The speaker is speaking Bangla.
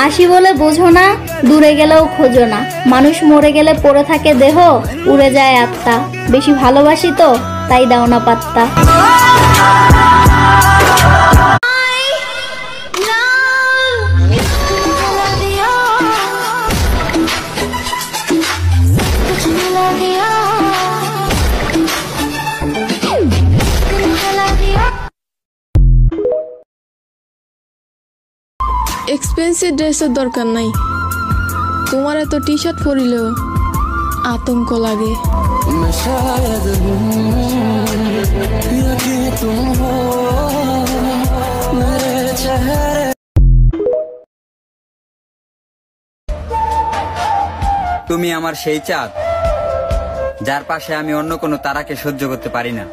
আসি বলে বোঝো না, দূরে গেলেও খোঁজো না। মানুষ মরে গেলে পড়ে থাকে দেহ, উড়ে যায় আত্মা। বেশি ভালোবাসি তো তাই দাও না পাত্তা। এক্সপেন্সিভ ড্রেসের দরকার নাই, তোমার এত টি শার্ট পরিলেও আতঙ্ক লাগে। তুমি আমার সেই চাঁদ, যার পাশে আমি অন্য কোনো তারাকে সহ্য করতে পারি না।